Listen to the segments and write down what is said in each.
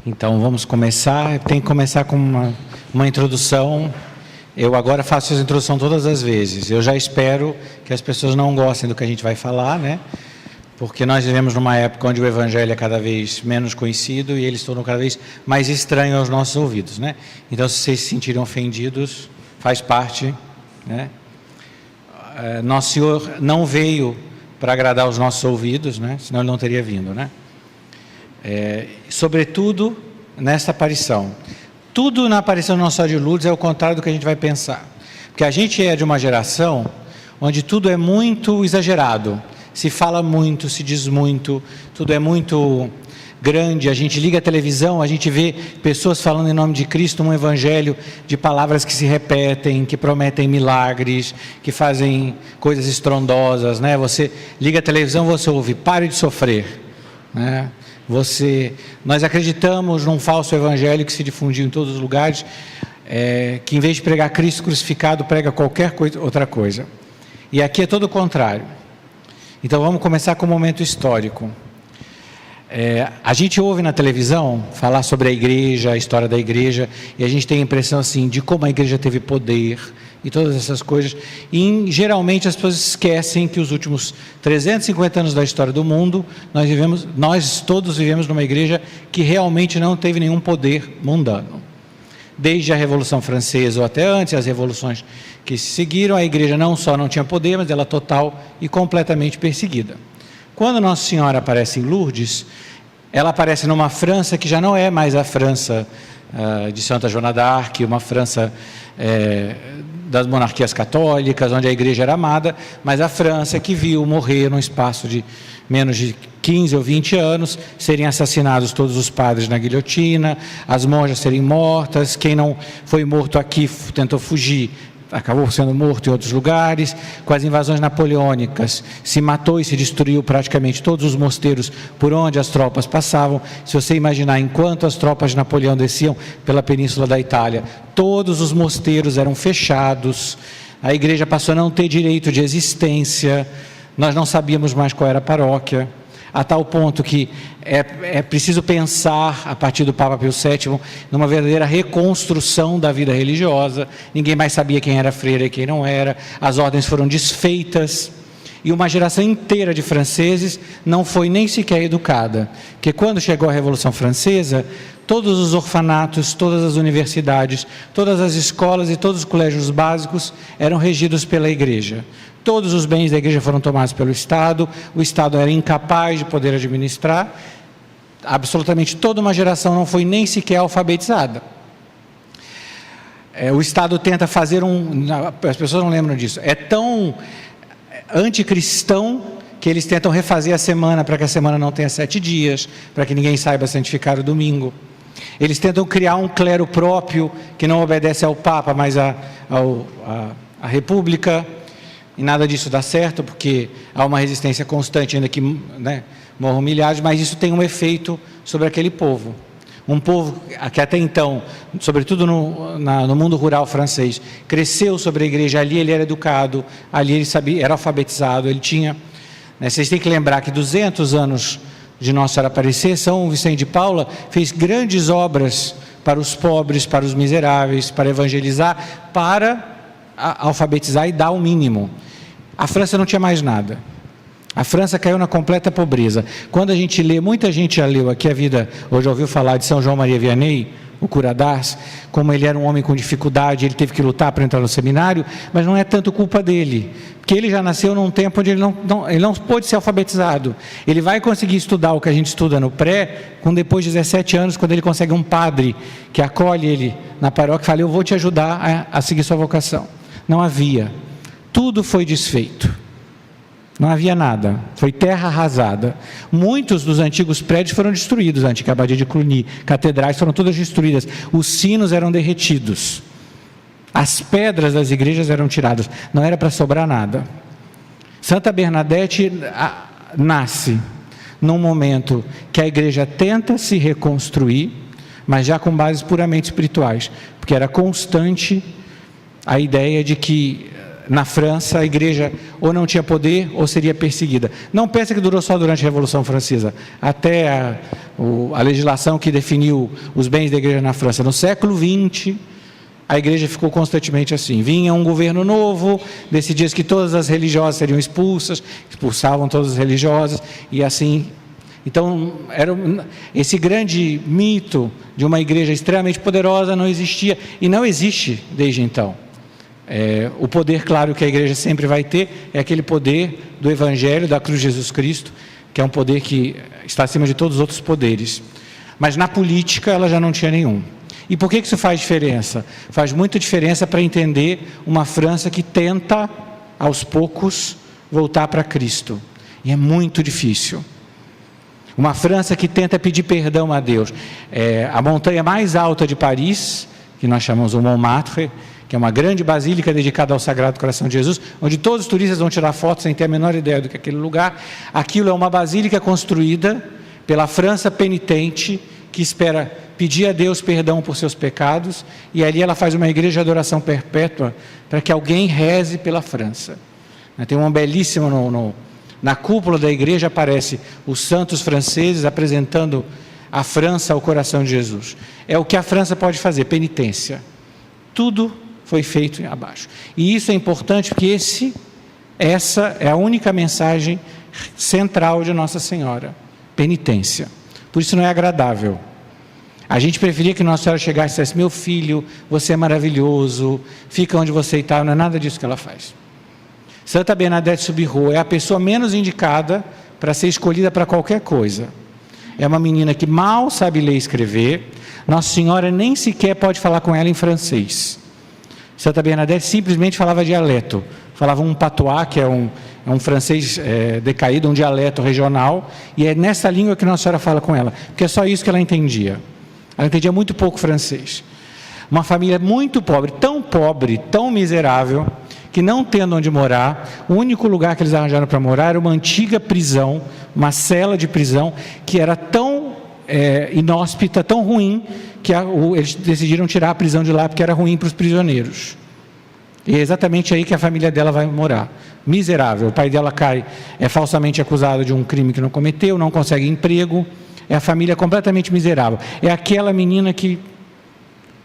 Então vamos começar. Tem que começar com uma introdução. Eu agora faço essa introdução todas as vezes. Eu já espero que as pessoas não gostem do que a gente vai falar, né? Porque nós vivemos numa época onde o Evangelho é cada vez menos conhecido e eles tornam cada vez mais estranho aos nossos ouvidos, né? Então, se vocês se sentirem ofendidos, faz parte, né? Nosso Senhor não veio para agradar os nossos ouvidos, né? Senão Ele não teria vindo, né? Sobretudo nesta aparição. Tudo na aparição do Nossa Senhora de Lourdes é o contrário do que a gente vai pensar. Porque a gente é de uma geração onde tudo é muito exagerado. Se fala muito, se diz muito, tudo é muito grande. A gente liga a televisão, a gente vê pessoas falando em nome de Cristo, um evangelho de palavras que se repetem, que prometem milagres, que fazem coisas estrondosas, né? Você liga a televisão, você ouve, pare de sofrer, né? Nós acreditamos num falso evangelho que se difundiu em todos os lugares, que em vez de pregar Cristo crucificado, prega qualquer outra coisa. E aqui é todo o contrário. Então vamos começar com um momento histórico. A gente ouve na televisão falar sobre a igreja, a história da igreja, e a gente tem a impressão assim, de como a igreja teve poder e todas essas coisas, e geralmente as pessoas esquecem que os últimos 350 anos da história do mundo, nós todos vivemos numa igreja que realmente não teve nenhum poder mundano. Desde a Revolução Francesa ou até antes, as revoluções que se seguiram, a igreja não só não tinha poder, mas ela é total e completamente perseguida. Quando Nossa Senhora aparece em Lourdes, ela aparece numa França que já não é mais a França de Santa Joana d'Arc, uma França das monarquias católicas, onde a igreja era amada, mas a França que viu morrer num espaço de menos de 15 ou 20 anos, serem assassinados todos os padres na guilhotina, as monjas serem mortas, quem não foi morto aqui tentou fugir, acabou sendo morto em outros lugares. Com as invasões napoleônicas, se matou e se destruiu praticamente todos os mosteiros por onde as tropas passavam. Se você imaginar, enquanto as tropas de Napoleão desciam pela península da Itália, todos os mosteiros eram fechados, a igreja passou a não ter direito de existência, nós não sabíamos mais qual era a paróquia, a tal ponto que é preciso pensar, a partir do Papa Pio VII, numa verdadeira reconstrução da vida religiosa. Ninguém mais sabia quem era freira e quem não era, as ordens foram desfeitas, e uma geração inteira de franceses não foi nem sequer educada, porque quando chegou a Revolução Francesa, todos os orfanatos, todas as universidades, todas as escolas e todos os colégios básicos eram regidos pela igreja. Todos os bens da igreja foram tomados pelo Estado, o Estado era incapaz de poder administrar, absolutamente toda uma geração não foi nem sequer alfabetizada. O Estado tenta fazer as pessoas não lembram disso, é tão anticristão que eles tentam refazer a semana para que a semana não tenha 7 dias, para que ninguém saiba santificar o domingo. Eles tentam criar um clero próprio que não obedece ao Papa, mas à República. E nada disso dá certo, porque há uma resistência constante, ainda que, né, morram milhares, mas isso tem um efeito sobre aquele povo. Um povo que até então, sobretudo no mundo rural francês, cresceu sobre a igreja, ali ele era educado, ali ele sabia, era alfabetizado, ele tinha... Né, vocês têm que lembrar que 200 anos de Nossa Senhora aparecer, São Vicente de Paula fez grandes obras para os pobres, para os miseráveis, para evangelizar, para alfabetizar e dar o mínimo. A França não tinha mais nada. A França caiu na completa pobreza. Quando a gente lê, muita gente já leu aqui a vida, ou já ouviu falar de São João Maria Vianney, o cura d'Ars, como ele era um homem com dificuldade, ele teve que lutar para entrar no seminário, mas não é tanto culpa dele, porque ele já nasceu num tempo onde ele não pôde ser alfabetizado. Ele vai conseguir estudar o que a gente estuda no pré, depois de 17 anos, quando ele consegue um padre que acolhe ele na paróquia e fala: eu vou te ajudar a seguir sua vocação. Não havia, tudo foi desfeito, não havia nada, foi terra arrasada. Muitos dos antigos prédios foram destruídos, a antiga abadia de Cluny, catedrais foram todas destruídas, os sinos eram derretidos, as pedras das igrejas eram tiradas, não era para sobrar nada. Santa Bernadette nasce num momento que a igreja tenta se reconstruir, mas já com bases puramente espirituais, porque era constante a ideia de que na França a igreja ou não tinha poder ou seria perseguida. Não pensa que durou só durante a Revolução Francesa, até a legislação que definiu os bens da igreja na França. No século XX, a igreja ficou constantemente assim. Vinha um governo novo, decidia que todas as religiosas seriam expulsavam todas as religiosas, e assim. Então, esse grande mito de uma igreja extremamente poderosa não existia, e não existe desde então. O poder, claro, que a igreja sempre vai ter, é aquele poder do Evangelho, da cruz de Jesus Cristo, que é um poder que está acima de todos os outros poderes. Mas na política ela já não tinha nenhum. E por que isso faz diferença? Faz muita diferença para entender uma França que tenta, aos poucos, voltar para Cristo. E é muito difícil. Uma França que tenta pedir perdão a Deus. A montanha mais alta de Paris, que nós chamamos o Montmartre, que é uma grande basílica dedicada ao Sagrado Coração de Jesus, onde todos os turistas vão tirar fotos sem ter a menor ideia do que é aquele lugar. Aquilo é uma basílica construída pela França penitente, que espera pedir a Deus perdão por seus pecados, e ali ela faz uma igreja de adoração perpétua para que alguém reze pela França. Tem um belíssimo, na cúpula da igreja aparece os santos franceses apresentando a França ao coração de Jesus. É o que a França pode fazer, penitência. Tudo foi feito abaixo. E isso é importante porque essa é a única mensagem central de Nossa Senhora, penitência. Por isso não é agradável. A gente preferia que Nossa Senhora chegasse e dissesse: meu filho, você é maravilhoso, fica onde você está. Não é nada disso que ela faz. Santa Bernadette Soubirous é a pessoa menos indicada para ser escolhida para qualquer coisa. É uma menina que mal sabe ler e escrever. Nossa Senhora nem sequer pode falar com ela em francês. Santa Bernadette simplesmente falava dialeto. Falava um patois, que é um francês decaído, um dialeto regional, e é nessa língua que Nossa Senhora fala com ela, porque é só isso que ela entendia. Ela entendia muito pouco francês. Uma família muito pobre, tão miserável, que não tendo onde morar, o único lugar que eles arranjaram para morar era uma antiga prisão, uma cela de prisão, que era tão inóspita, tão ruim, que eles decidiram tirar a prisão de lá, porque era ruim para os prisioneiros. E é exatamente aí que a família dela vai morar. Miserável. O pai dela é falsamente acusado de um crime que não cometeu, não consegue emprego. É a família completamente miserável. É aquela menina que,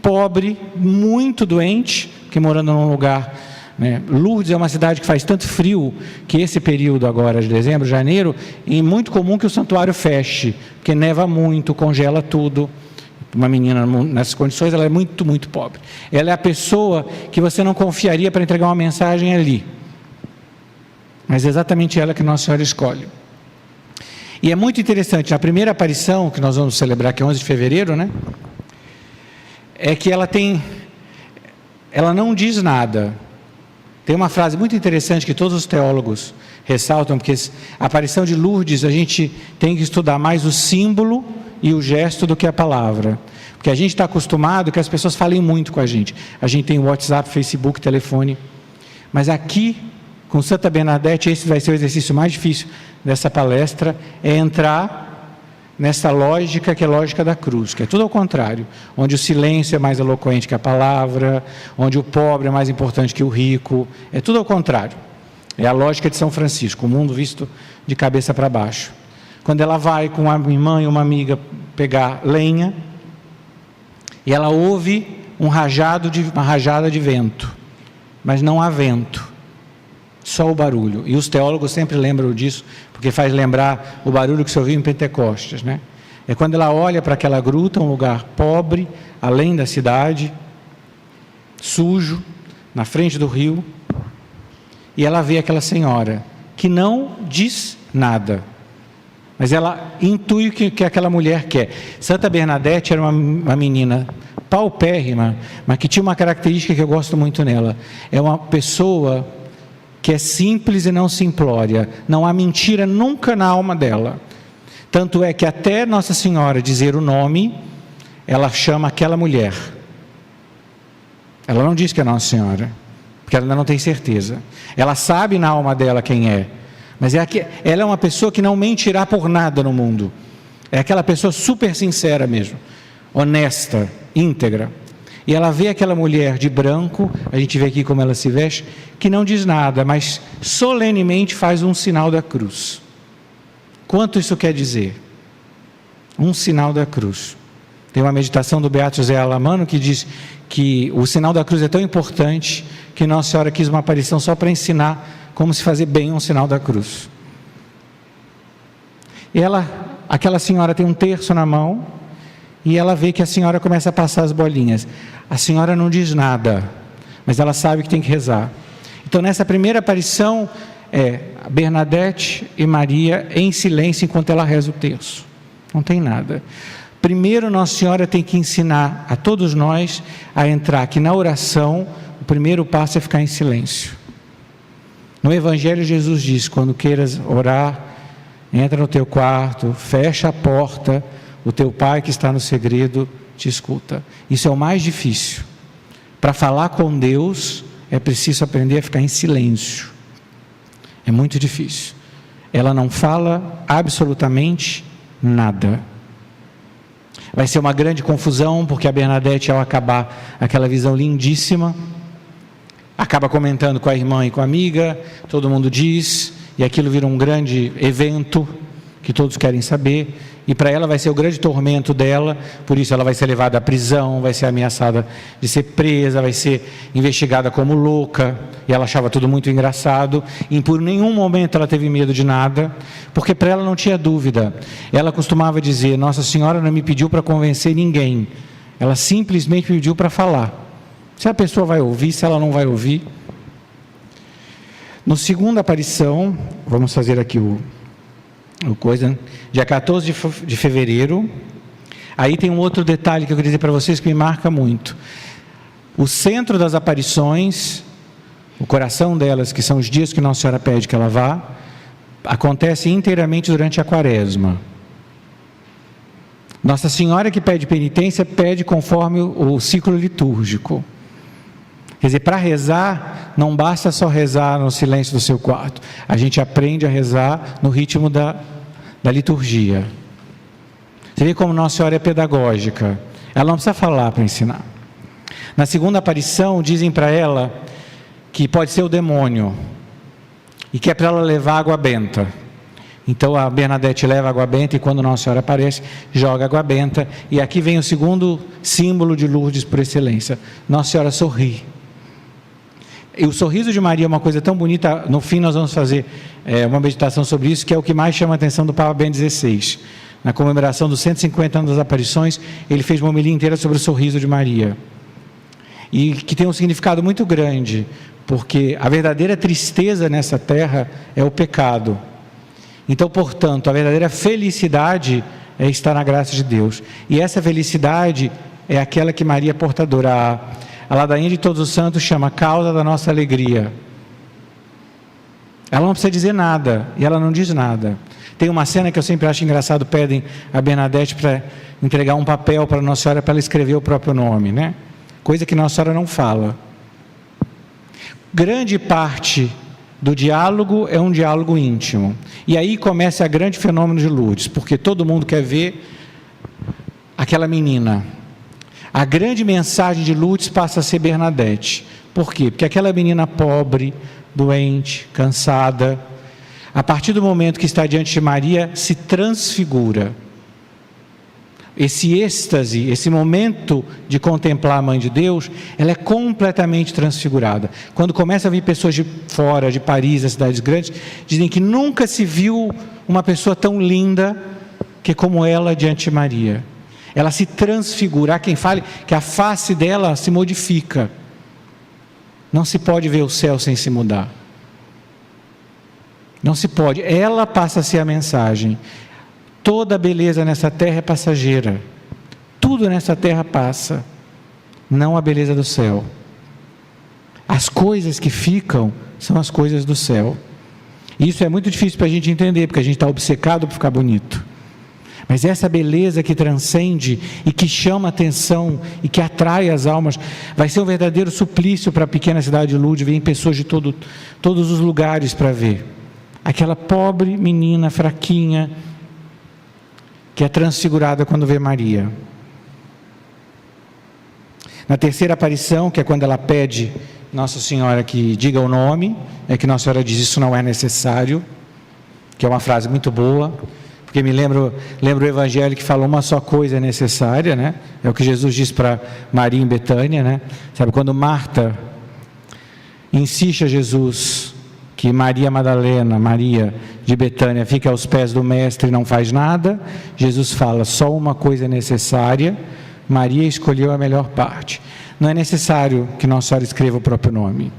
pobre, muito doente, que morando num lugar, né? Lourdes é uma cidade que faz tanto frio, que esse período agora de dezembro, janeiro, é muito comum que o santuário feche, porque neva muito, congela tudo. Uma menina nessas condições, ela é muito, muito pobre. Ela é a pessoa que você não confiaria para entregar uma mensagem ali. Mas é exatamente ela que Nossa Senhora escolhe. E é muito interessante, na primeira aparição, que nós vamos celebrar, que é 11 de fevereiro, né? É que ela não diz nada. Tem uma frase muito interessante que todos os teólogos ressaltam, porque a aparição de Lourdes, a gente tem que estudar mais o símbolo e o gesto do que a palavra. Porque a gente está acostumado que as pessoas falem muito com a gente. A gente tem o WhatsApp, Facebook, telefone. Mas aqui, com Santa Bernadette, esse vai ser o exercício mais difícil dessa palestra, é entrar nessa lógica que é a lógica da cruz, que é tudo ao contrário, onde o silêncio é mais eloquente que a palavra, onde o pobre é mais importante que o rico, é tudo ao contrário. É a lógica de São Francisco, o mundo visto de cabeça para baixo. Quando ela vai com uma irmã e uma amiga pegar lenha, e ela ouve uma rajada de vento, mas não há vento, só o barulho. E os teólogos sempre lembram disso, porque faz lembrar o barulho que se ouviu em Pentecostes, né? É quando ela olha para aquela gruta, um lugar pobre, além da cidade, sujo, na frente do rio, e ela vê aquela senhora, que não diz nada, mas ela intui o que aquela mulher quer. Santa Bernadette era uma menina paupérrima, mas que tinha uma característica que eu gosto muito nela. É uma pessoa que é simples e não simplória. Não há mentira nunca na alma dela. Tanto é que até Nossa Senhora dizer o nome, ela chama aquela mulher. Ela não diz que é Nossa Senhora, porque ela ainda não tem certeza. Ela sabe na alma dela quem é. Mas ela é uma pessoa que não mentirá por nada no mundo. É aquela pessoa super sincera mesmo, honesta, íntegra. E ela vê aquela mulher de branco, a gente vê aqui como ela se veste, que não diz nada, mas solenemente faz um sinal da cruz. Quanto isso quer dizer? Um sinal da cruz. Tem uma meditação do Beato José Alamano que diz que o sinal da cruz é tão importante que Nossa Senhora quis uma aparição só para ensinar como se fazer bem um sinal da cruz. E aquela senhora tem um terço na mão e ela vê que a senhora começa a passar as bolinhas. A senhora não diz nada, mas ela sabe que tem que rezar. Então nessa primeira aparição Bernadette e Maria em silêncio enquanto ela reza o terço. Não tem nada. Primeiro Nossa Senhora tem que ensinar a todos nós a entrar aqui na oração. O primeiro passo é ficar em silêncio. No Evangelho Jesus diz: quando queiras orar, entra no teu quarto, fecha a porta, o teu Pai que está no segredo te escuta. Isso é o mais difícil. Para falar com Deus é preciso aprender a ficar em silêncio. É muito difícil. Ela não fala absolutamente nada. Vai ser uma grande confusão, porque a Bernadette, ao acabar aquela visão lindíssima, acaba comentando com a irmã e com a amiga, todo mundo diz, e aquilo vira um grande evento que todos querem saber, e para ela vai ser o grande tormento dela. Por isso ela vai ser levada à prisão, vai ser ameaçada de ser presa, vai ser investigada como louca, e ela achava tudo muito engraçado, e por nenhum momento ela teve medo de nada, porque para ela não tinha dúvida. Ela costumava dizer: Nossa Senhora não me pediu para convencer ninguém, ela simplesmente pediu para falar. Se a pessoa vai ouvir, se ela não vai ouvir. No segunda aparição, vamos fazer aqui dia 14 de fevereiro, aí tem um outro detalhe que eu queria dizer para vocês que me marca muito. O centro das aparições, o coração delas, que são os dias que Nossa Senhora pede que ela vá, acontece inteiramente durante a quaresma. Nossa Senhora que pede penitência, pede conforme o ciclo litúrgico. Quer dizer, para rezar, não basta só rezar no silêncio do seu quarto. A gente aprende a rezar no ritmo da liturgia. Você vê como Nossa Senhora é pedagógica. Ela não precisa falar para ensinar. Na segunda aparição, dizem para ela que pode ser o demônio e que é para ela levar água benta. Então a Bernadette leva água benta, e quando Nossa Senhora aparece, joga água benta. E aqui vem o segundo símbolo de Lourdes por excelência: Nossa Senhora sorri. E o sorriso de Maria é uma coisa tão bonita. No fim nós vamos fazer uma meditação sobre isso, que é o que mais chama a atenção do Papa Bento XVI. Na comemoração dos 150 anos das aparições, ele fez uma homilia inteira sobre o sorriso de Maria, e que tem um significado muito grande, porque a verdadeira tristeza nessa terra é o pecado. Então, portanto, a verdadeira felicidade é estar na graça de Deus, e essa felicidade é aquela que Maria é portadora. A ladainha de Todos os Santos chama causa da nossa alegria. Ela não precisa dizer nada, e ela não diz nada. Tem uma cena que eu sempre acho engraçado: pedem a Bernadette para entregar um papel para Nossa Senhora para ela escrever o próprio nome, né? Coisa que Nossa Senhora não fala. Grande parte do diálogo é um diálogo íntimo, e aí começa o grande fenômeno de Lourdes, porque todo mundo quer ver aquela menina. A grande mensagem de Lourdes passa a ser Bernadette. Por quê? Porque aquela menina pobre, doente, cansada, a partir do momento que está diante de Maria, se transfigura. Esse êxtase, esse momento de contemplar a Mãe de Deus, ela é completamente transfigurada. Quando começa a vir pessoas de fora, de Paris, das cidades grandes, dizem que nunca se viu uma pessoa tão linda que como ela diante de Maria. Ela se transfigura. Há quem fale que a face dela se modifica. Não se pode ver o céu sem se mudar. Não se pode. Ela passa a ser a mensagem. Toda a beleza nessa terra é passageira. Tudo nessa terra passa. Não a beleza do céu. As coisas que ficam são as coisas do céu. E isso é muito difícil para a gente entender, porque a gente está obcecado por ficar bonito. Mas essa beleza que transcende e que chama a atenção e que atrai as almas, vai ser um verdadeiro suplício para a pequena cidade de Lourdes. Vêm pessoas de todos os lugares para ver. Aquela pobre menina fraquinha, que é transfigurada quando vê Maria. Na terceira aparição, que é quando ela pede Nossa Senhora que diga o nome, é que Nossa Senhora diz: isso não é necessário, que é uma frase muito boa, porque lembro o evangelho que falou uma só coisa é necessária, né? É o que Jesus disse para Maria em Betânia, né? Sabe, quando Marta insiste a Jesus que Maria Madalena, Maria de Betânia, fica aos pés do mestre e não faz nada, Jesus fala, só uma coisa é necessária, Maria escolheu a melhor parte. Não é necessário que Nossa Senhora escreva o próprio nome.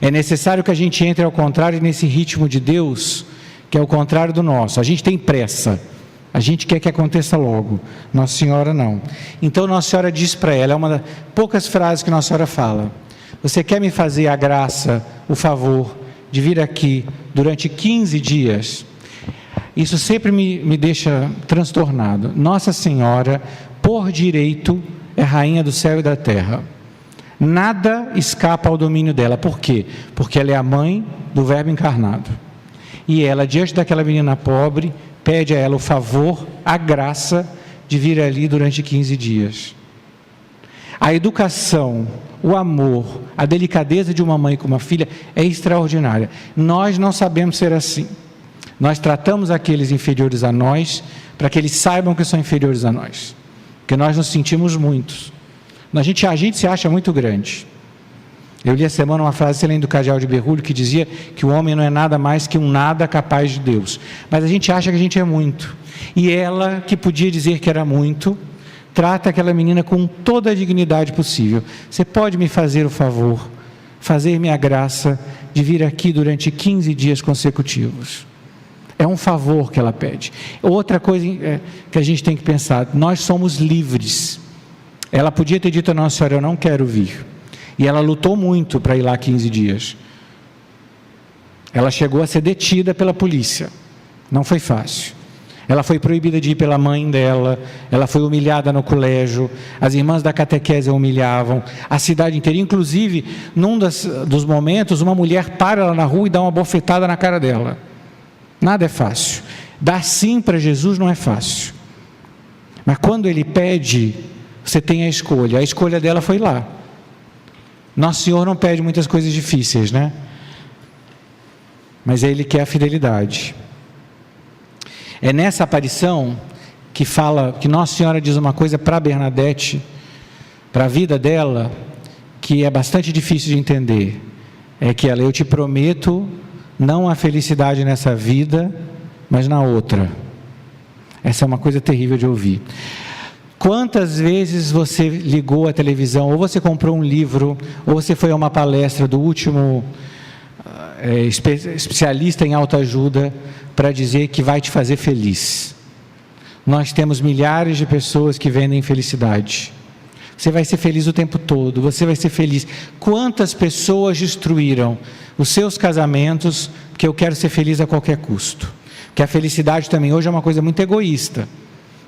É necessário que a gente entre ao contrário nesse ritmo de Deus, que é o contrário do nosso. A gente tem pressa, a gente quer que aconteça logo, Nossa Senhora não. Então Nossa Senhora diz para ela, é uma das poucas frases que Nossa Senhora fala, você quer me fazer a graça, o favor de vir aqui durante 15 dias? Isso sempre me deixa transtornado. Nossa Senhora, por direito, é rainha do céu e da terra. Nada escapa ao domínio dela. Por quê? Porque ela é a mãe do Verbo encarnado. E ela, diante daquela menina pobre, pede a ela o favor, a graça de vir ali durante 15 dias. A educação, o amor, a delicadeza de uma mãe com uma filha é extraordinária. Nós não sabemos ser assim. Nós tratamos aqueles inferiores a nós para que eles saibam que são inferiores a nós. Porque nós nos sentimos muitos. A gente se acha muito grande. Eu li a semana uma frase excelente do Cardeal de Berrulo que dizia que o homem não é nada mais que um nada capaz de Deus. Mas a gente acha que a gente é muito. E ela, que podia dizer que era muito, trata aquela menina com toda a dignidade possível. Você pode me fazer o favor, fazer-me a graça de vir aqui durante 15 dias consecutivos. É um favor que ela pede. Outra coisa que a gente tem que pensar, nós somos livres. Ela podia ter dito a Nossa Senhora, eu não quero vir. E ela lutou muito para ir lá 15 dias. Ela chegou a ser detida pela polícia. Não foi fácil. Ela foi proibida de ir pela mãe dela, ela foi humilhada no colégio, as irmãs da catequese a humilhavam, a cidade inteira. Inclusive, num dos momentos, uma mulher para ela na rua e dá uma bofetada na cara dela. Nada é fácil. Dar sim para Jesus não é fácil. Mas quando Ele pede, você tem a escolha dela foi lá. Nosso Senhor não pede muitas coisas difíceis, né? Mas Ele quer a fidelidade. É nessa aparição que Nossa Senhora diz uma coisa para Bernadette, para a vida dela, que é bastante difícil de entender. É que ela, eu te prometo, não a felicidade nessa vida, mas na outra. Essa é uma coisa terrível de ouvir. Quantas vezes você ligou a televisão, ou você comprou um livro, ou você foi a uma palestra do último especialista em autoajuda para dizer que vai te fazer feliz? Nós temos milhares de pessoas que vendem felicidade. Você vai ser feliz o tempo todo, você vai ser feliz. Quantas pessoas destruíram os seus casamentos porque eu quero ser feliz a qualquer custo? Porque a felicidade também hoje é uma coisa muito egoísta.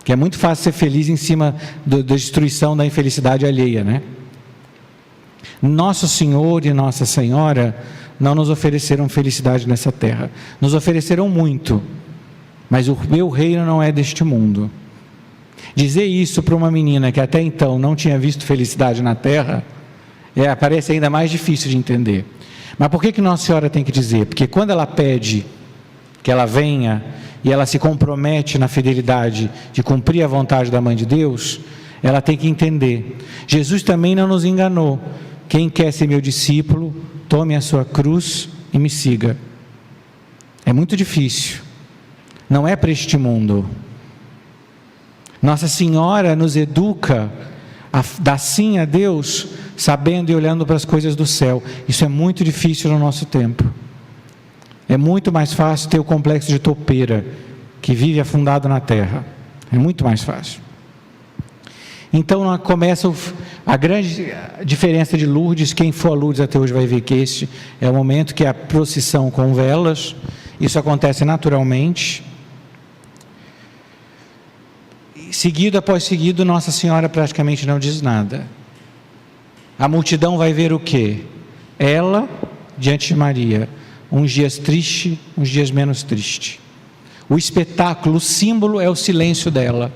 Que é muito fácil ser feliz em cima da destruição da infelicidade alheia, né? Nosso Senhor e Nossa Senhora não nos ofereceram felicidade nessa terra. Nos ofereceram muito, mas o meu reino não é deste mundo. Dizer isso para uma menina que até então não tinha visto felicidade na terra, parece ainda mais difícil de entender. Mas por que Nossa Senhora tem que dizer? Porque quando ela pede que ela venha, e ela se compromete na fidelidade de cumprir a vontade da Mãe de Deus, ela tem que entender. Jesus também não nos enganou. Quem quer ser meu discípulo, tome a sua cruz e me siga. É muito difícil. Não é para este mundo. Nossa Senhora nos educa a dar sim a Deus, sabendo e olhando para as coisas do céu. Isso é muito difícil no nosso tempo. É muito mais fácil ter o complexo de topeira, que vive afundado na terra. É muito mais fácil. Então começa a grande diferença de Lourdes. Quem for a Lourdes até hoje vai ver que este é o momento que é a procissão com velas. Isso acontece naturalmente. Seguido após seguido, Nossa Senhora praticamente não diz nada. A multidão vai ver o quê? Ela diante de Maria. Uns dias triste, uns dias menos triste. O espetáculo, o símbolo é o silêncio dela.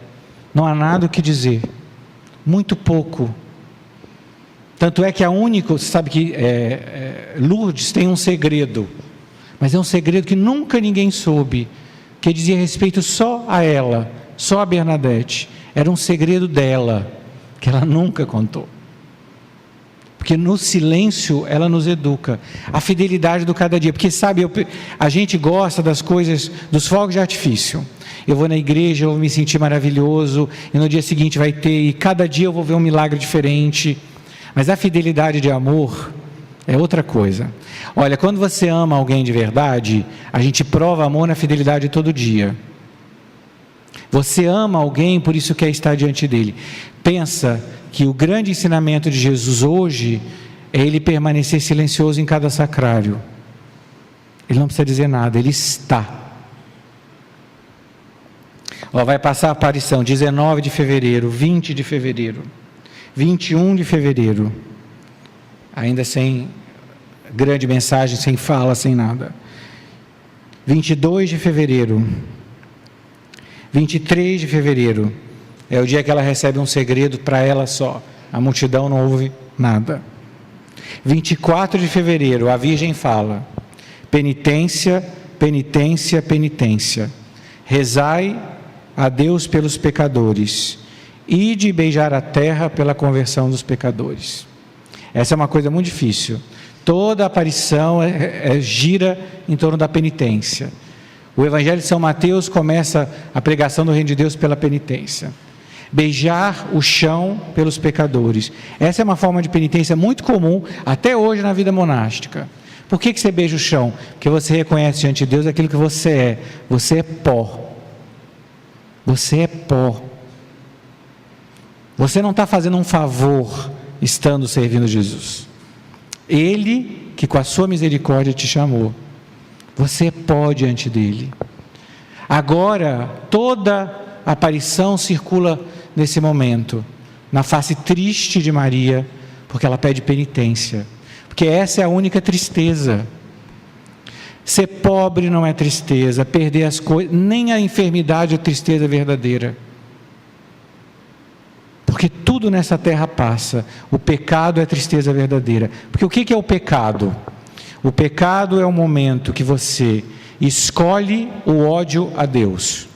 Não há nada o que dizer. Muito pouco. Tanto é que a única, você sabe que Lourdes tem um segredo. Mas é um segredo que nunca ninguém soube. que dizia respeito só a ela, só a Bernadette. Era um segredo dela, que ela nunca contou. Porque no silêncio ela nos educa. A fidelidade do cada dia. Porque sabe, a gente gosta das coisas, dos fogos de artifício. Eu vou na igreja, eu vou me sentir maravilhoso, e no dia seguinte vai ter, e cada dia eu vou ver um milagre diferente. Mas a fidelidade de amor é outra coisa. Olha, quando você ama alguém de verdade, a gente prova amor na fidelidade todo dia. Você ama alguém, por isso quer estar diante dele. Pensa que o grande ensinamento de Jesus hoje é ele permanecer silencioso em cada sacrário. Ele não precisa dizer nada, ele está. Vai passar a aparição 19 de fevereiro, 20 de fevereiro, 21 de fevereiro, ainda sem grande mensagem, sem fala, sem nada. 22 de fevereiro, 23 de fevereiro, é o dia que ela recebe um segredo para ela só, a multidão não ouve nada. 24 de fevereiro, a Virgem fala: penitência, penitência, penitência, rezai a Deus pelos pecadores, ide beijar a terra pela conversão dos pecadores. Essa é uma coisa muito difícil. Toda a aparição gira em torno da penitência. O Evangelho de São Mateus começa a pregação do Reino de Deus pela penitência. Beijar o chão pelos pecadores. Essa é uma forma de penitência muito comum até hoje na vida monástica. Por que você beija o chão? Porque você reconhece diante de Deus aquilo que você é. Você é pó. Você é pó. Você não está fazendo um favor estando servindo Jesus. Ele que com a sua misericórdia te chamou. Você é pó diante dele. Agora, toda a aparição circula nesse momento, na face triste de Maria, porque ela pede penitência. Porque essa é a única tristeza. Ser pobre não é tristeza, perder as coisas, nem a enfermidade é tristeza verdadeira. Porque tudo nessa terra passa. O pecado é tristeza verdadeira. Porque o que é o pecado? O pecado é o momento que você escolhe o ódio a Deus.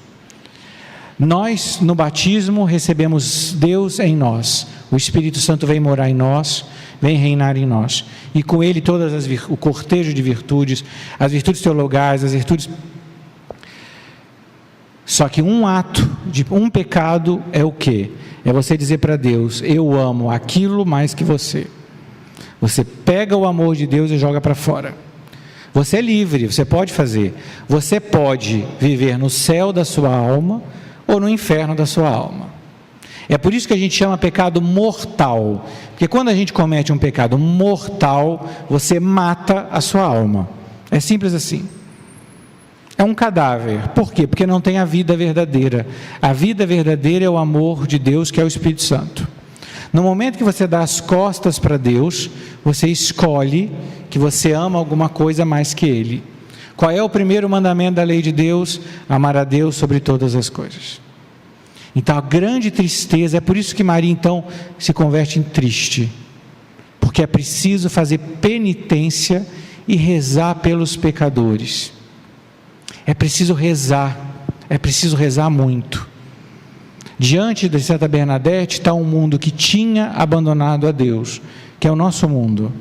Nós, no batismo, recebemos Deus em nós. O Espírito Santo vem morar em nós, vem reinar em nós. E com ele o cortejo de virtudes, as virtudes teologais, as virtudes... Só que um pecado é o quê? É você dizer para Deus: eu amo aquilo mais que você. Você pega o amor de Deus e joga para fora. Você é livre, você pode fazer. Você pode viver no céu da sua alma ou no inferno da sua alma. É por isso que a gente chama pecado mortal. Porque quando a gente comete um pecado mortal, você mata a sua alma. É simples assim. É um cadáver. Por quê? Porque não tem a vida verdadeira. A vida verdadeira é o amor de Deus, que é o Espírito Santo. No momento que você dá as costas para Deus, você escolhe que você ama alguma coisa mais que Ele. Qual é o primeiro mandamento da lei de Deus? Amar a Deus sobre todas as coisas. Então a grande tristeza, é por isso que Maria então se converte em triste. Porque é preciso fazer penitência e rezar pelos pecadores. É preciso rezar muito. Diante de Santa Bernadette está um mundo que tinha abandonado a Deus, que é o nosso mundo.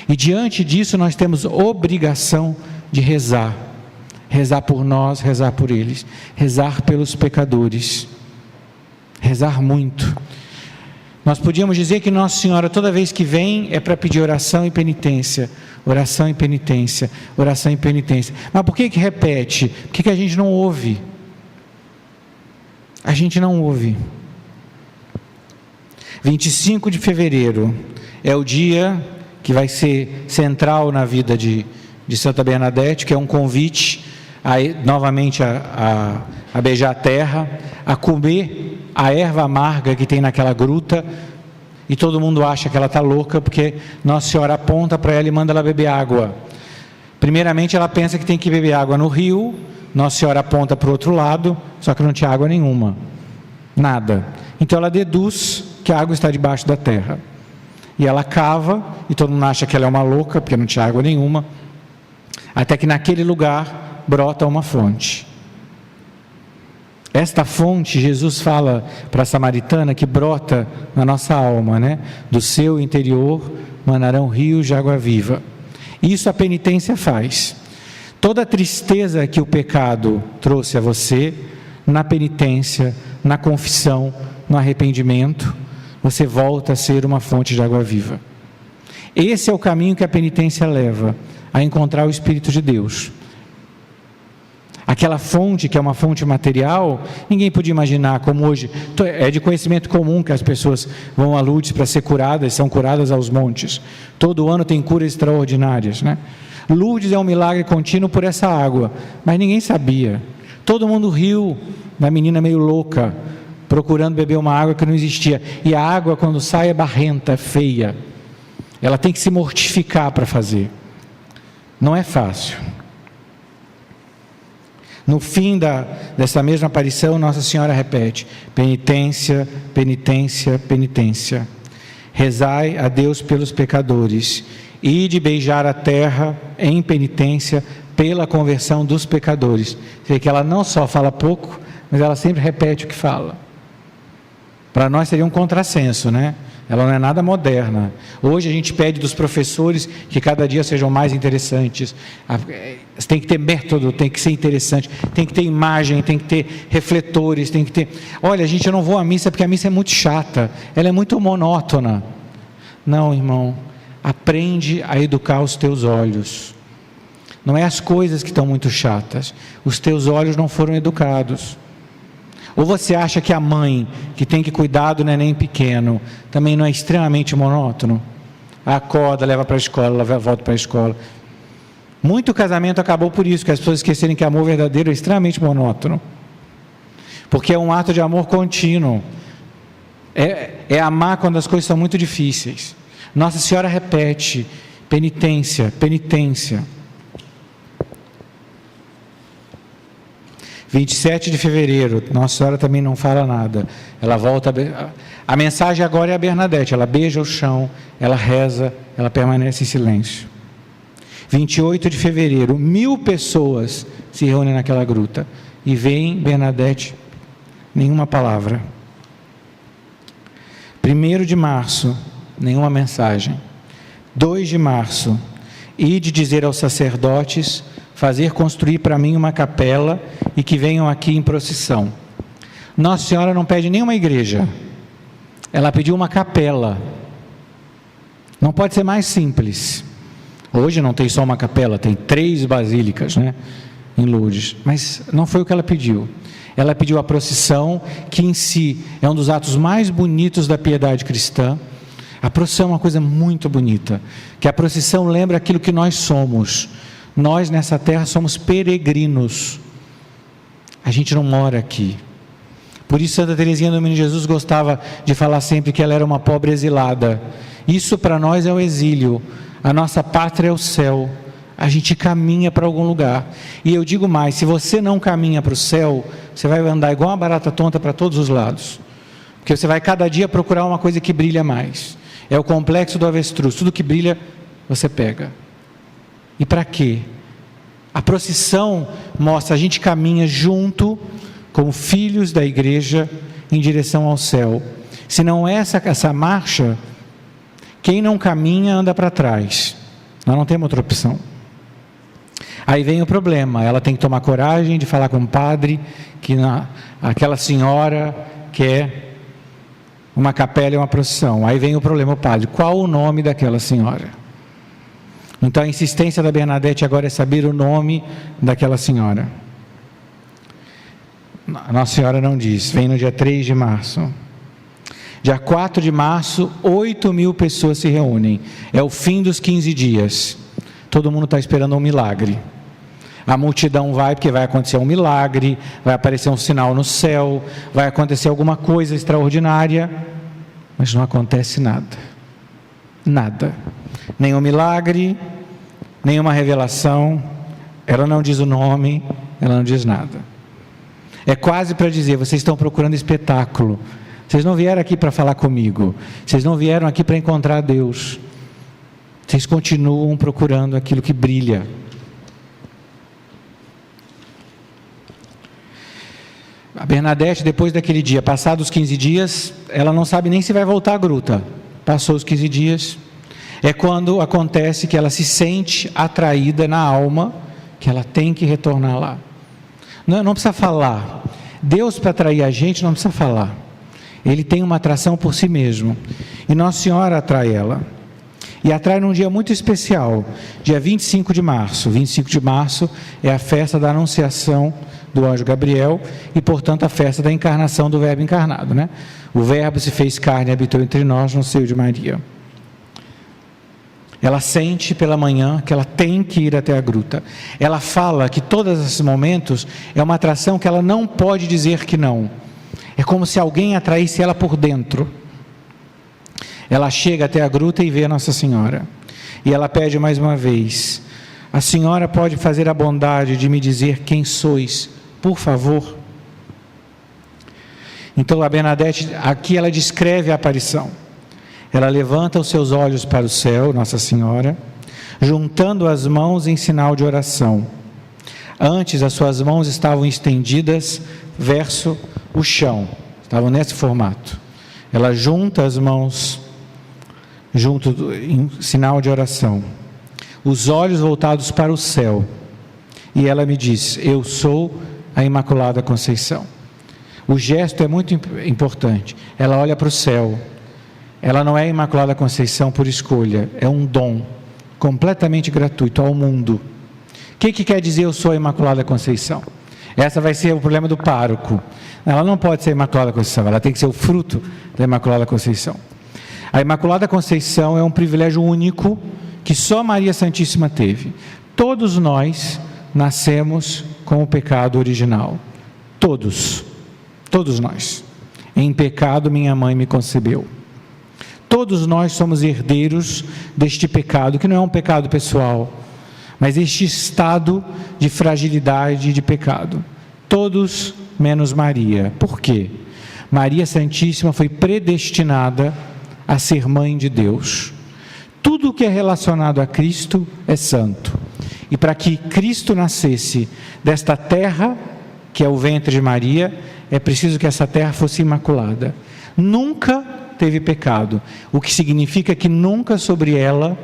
E diante disso nós temos obrigação de rezar. Rezar por nós, rezar por eles. Rezar pelos pecadores. Rezar muito. Nós podíamos dizer que Nossa Senhora toda vez que vem é para pedir oração e penitência. Oração e penitência. Oração e penitência. Mas por que repete? Por que a gente não ouve? A gente não ouve. 25 de fevereiro é o dia que vai ser central na vida de Santa Bernadette, que é um convite novamente a beijar a terra, a comer a erva amarga que tem naquela gruta, e todo mundo acha que ela está louca, porque Nossa Senhora aponta para ela e manda ela beber água. Primeiramente ela pensa que tem que beber água no rio, Nossa Senhora aponta para o outro lado, só que não tinha água nenhuma, nada. Então ela deduz que a água está debaixo da terra, e ela cava, e todo mundo acha que ela é uma louca, porque não tinha água nenhuma, até que naquele lugar brota uma fonte. Esta fonte, Jesus fala para a samaritana, que brota na nossa alma, né? Do seu interior manarão rios de água viva. Isso a penitência faz. Toda a tristeza que o pecado trouxe a você, na penitência, na confissão, no arrependimento, você volta a ser uma fonte de água viva. Esse é o caminho que a penitência leva a encontrar o Espírito de Deus. Aquela fonte que é uma fonte material, ninguém podia imaginar como hoje. É de conhecimento comum que as pessoas vão a Lourdes para ser curadas, são curadas aos montes. Todo ano tem curas extraordinárias, né? Lourdes é um milagre contínuo por essa água, mas ninguém sabia. Todo mundo riu da menina meio louca, procurando beber uma água que não existia. E a água, quando sai, é barrenta, é feia. Ela tem que se mortificar para fazer. Não é fácil. No fim dessa mesma aparição, Nossa Senhora repete: penitência, penitência, penitência. Rezai a Deus pelos pecadores, e de beijar a terra em penitência pela conversão dos pecadores. Você vê que ela não só fala pouco, mas ela sempre repete o que fala. Para nós seria um contrassenso, né? Ela não é nada moderna. Hoje a gente pede dos professores que cada dia sejam mais interessantes. Tem que ter método, tem que ser interessante, tem que ter imagem, tem que ter refletores, tem que ter... Olha, gente, eu não vou à missa porque a missa é muito chata, ela é muito monótona. Não, irmão, aprende a educar os teus olhos. Não é as coisas que estão muito chatas, os teus olhos não foram educados. Ou você acha que a mãe, que tem que cuidar do neném pequeno, também não é extremamente monótono? Acorda, leva para a escola, volta para a escola. Muito casamento acabou por isso, que as pessoas esquecerem que amor verdadeiro é extremamente monótono. Porque é um ato de amor contínuo. É amar quando as coisas são muito difíceis. Nossa Senhora repete: penitência, penitência. 27 de fevereiro, Nossa Senhora também não fala nada. Ela volta, a mensagem agora é a Bernadette, ela beija o chão, ela reza, ela permanece em silêncio. 28 de fevereiro, 1000 pessoas se reúnem naquela gruta, e vem Bernadette, nenhuma palavra. 1º de março, nenhuma mensagem. 2 de março, ide dizer aos sacerdotes, fazer construir para mim uma capela e que venham aqui em procissão. Nossa Senhora não pede nenhuma igreja, ela pediu uma capela. Não pode ser mais simples. Hoje não tem só uma capela, tem 3 basílicas, né, em Lourdes, mas não foi o que ela pediu. Ela pediu a procissão, que em si é um dos atos mais bonitos da piedade cristã. A procissão é uma coisa muito bonita, que a procissão lembra aquilo que nós somos. Nós nessa terra somos peregrinos, a gente não mora aqui. Por isso Santa Teresinha do Menino Jesus gostava de falar sempre que ela era uma pobre exilada. Isso para nós é o exílio, a nossa pátria é o céu, a gente caminha para algum lugar. E eu digo mais, se você não caminha para o céu, você vai andar igual uma barata tonta para todos os lados, porque você vai cada dia procurar uma coisa que brilha mais. É o complexo do avestruz, tudo que brilha você pega. E para quê? A procissão mostra, a gente caminha junto, como filhos da igreja, em direção ao céu. Se não é essa marcha, quem não caminha anda para trás. Nós não temos outra opção. Aí vem o problema, ela tem que tomar coragem de falar com o padre, que aquela senhora quer uma capela e uma procissão. Aí vem o problema, o padre, qual o nome daquela senhora? Então a insistência da Bernadette agora é saber o nome daquela senhora. Nossa Senhora não diz, vem no dia 3 de março. Dia 4 de março, 8.000 pessoas se reúnem. É o fim dos 15 dias. Todo mundo está esperando um milagre. A multidão vai, porque vai acontecer um milagre, vai aparecer um sinal no céu, vai acontecer alguma coisa extraordinária, mas não acontece nada. Nada. Nenhum milagre, nenhuma revelação, ela não diz o nome, ela não diz nada. É quase para dizer, vocês estão procurando espetáculo, vocês não vieram aqui para falar comigo, vocês não vieram aqui para encontrar Deus, vocês continuam procurando aquilo que brilha. A Bernadette, depois daquele dia, passados os 15 dias, ela não sabe nem se vai voltar à gruta. Passou os 15 dias, é quando acontece que ela se sente atraída na alma, que ela tem que retornar lá. Não precisa falar. Deus, para atrair a gente, não precisa falar. Ele tem uma atração por si mesmo. E Nossa Senhora atrai ela. E atrai num dia muito especial, dia 25 de março. 25 de março é a festa da Anunciação do anjo Gabriel e, portanto, a festa da encarnação do Verbo encarnado, né? O Verbo se fez carne e habitou entre nós no seio de Maria. Ela sente pela manhã que ela tem que ir até a gruta. Ela fala que todos esses momentos é uma atração que ela não pode dizer que não. É como se alguém atraísse ela por dentro. Ela chega até a gruta e vê a Nossa Senhora. E ela pede mais uma vez: a senhora pode fazer a bondade de me dizer quem sois, por favor? Então a Bernadette, aqui ela descreve a aparição. Ela levanta os seus olhos para o céu, Nossa Senhora, juntando as mãos em sinal de oração. Antes as suas mãos estavam estendidas verso o chão, estavam nesse formato. Ela junta as mãos em sinal de oração, os olhos voltados para o céu, e ela me diz: eu sou a Imaculada Conceição. O gesto é muito importante. Ela olha para o céu. Ela não é a Imaculada Conceição por escolha, é um dom completamente gratuito ao mundo. O que quer dizer eu sou a Imaculada Conceição? Essa vai ser o problema do pároco. Ela não pode ser a Imaculada Conceição, ela tem que ser o fruto da Imaculada Conceição. A Imaculada Conceição é um privilégio único que só Maria Santíssima teve. Todos nós nascemos com o pecado original. Todos nós. Em pecado minha mãe me concebeu. Todos nós somos herdeiros deste pecado, que não é um pecado pessoal, mas este estado de fragilidade e de pecado. Todos menos Maria. Por quê? Maria Santíssima foi predestinada a ser mãe de Deus. Tudo que é relacionado a Cristo é santo. E para que Cristo nascesse desta terra, que é o ventre de Maria, é preciso que essa terra fosse imaculada. Nunca teve pecado, o que significa que nunca sobre ela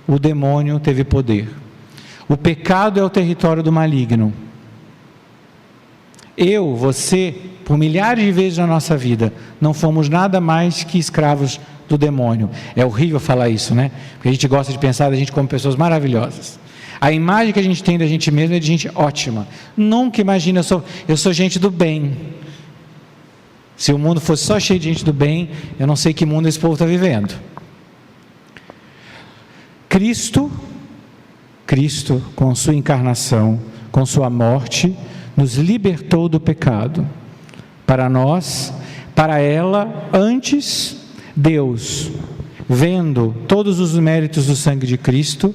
o demônio teve poder. O pecado é o território do maligno. Eu, você, por milhares de vezes na nossa vida, não fomos nada mais que escravos do demônio. É horrível falar isso, né? Porque a gente gosta de pensar da gente como pessoas maravilhosas. A imagem que a gente tem da gente mesmo é de gente ótima. Nunca imagina, eu sou gente do bem. Se o mundo fosse só cheio de gente do bem, eu não sei que mundo esse povo está vivendo. Cristo, com sua encarnação, com sua morte, nos libertou do pecado. Para nós, para ela, antes, Deus, vendo todos os méritos do sangue de Cristo,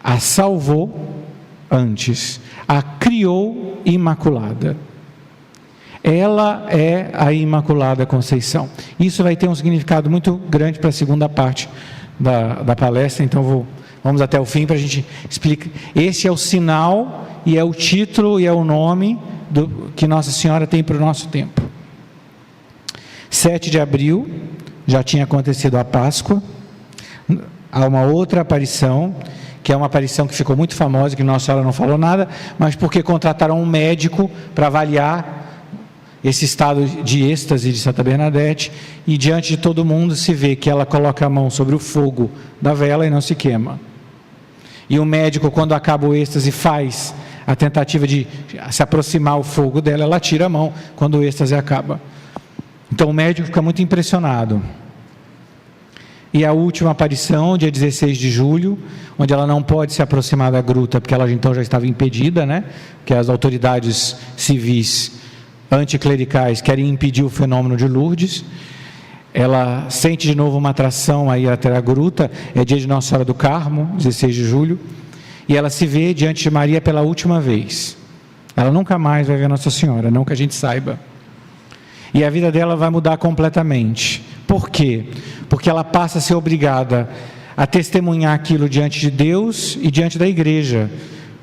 a salvou antes, a criou imaculada. Ela é a Imaculada Conceição. Isso vai ter um significado muito grande para a segunda parte da palestra, então vamos até o fim para a gente explicar. Esse é o sinal e é o título e é o nome que Nossa Senhora tem para o nosso tempo. 7 de abril, já tinha acontecido a Páscoa, há uma outra aparição, que é uma aparição que ficou muito famosa, que Nossa Senhora não falou nada, mas porque contrataram um médico para avaliar esse estado de êxtase de Santa Bernadette, e diante de todo mundo se vê que ela coloca a mão sobre o fogo da vela e não se queima. E o médico, quando acaba o êxtase, faz a tentativa de se aproximar o fogo dela, ela tira a mão quando o êxtase acaba. Então o médico fica muito impressionado. E a última aparição, dia 16 de julho, onde ela não pode se aproximar da gruta, porque ela então já estava impedida, né? Porque as autoridades civis anticlericais querem impedir o fenômeno de Lourdes. Ela sente de novo uma atração a ir até a gruta, é dia de Nossa Senhora do Carmo, 16 de julho, e ela se vê diante de Maria pela última vez. Ela nunca mais vai ver Nossa Senhora, não que a gente saiba. E a vida dela vai mudar completamente. Por quê? Porque ela passa a ser obrigada a testemunhar aquilo diante de Deus e diante da igreja,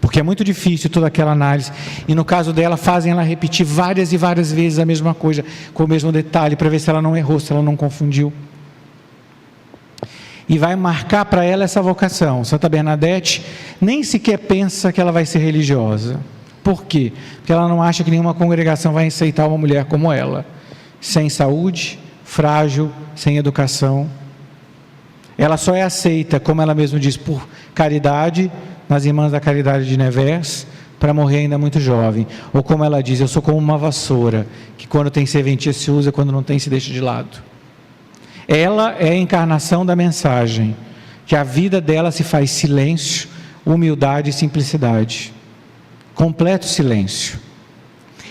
porque é muito difícil toda aquela análise, e no caso dela fazem ela repetir várias e várias vezes a mesma coisa, com o mesmo detalhe, para ver se ela não errou, se ela não confundiu, e vai marcar para ela essa vocação. Santa Bernadette nem sequer pensa que ela vai ser religiosa. Por quê? Porque ela não acha que nenhuma congregação vai aceitar uma mulher como ela, sem saúde, frágil, sem educação. Ela só é aceita, como ela mesma diz, por caridade, nas Irmãs da Caridade de Nevers, para morrer ainda muito jovem. Ou como ela diz, eu sou como uma vassoura, que quando tem serventia se usa, quando não tem se deixa de lado. Ela é a encarnação da mensagem, que a vida dela se faz silêncio, humildade e simplicidade. Completo silêncio.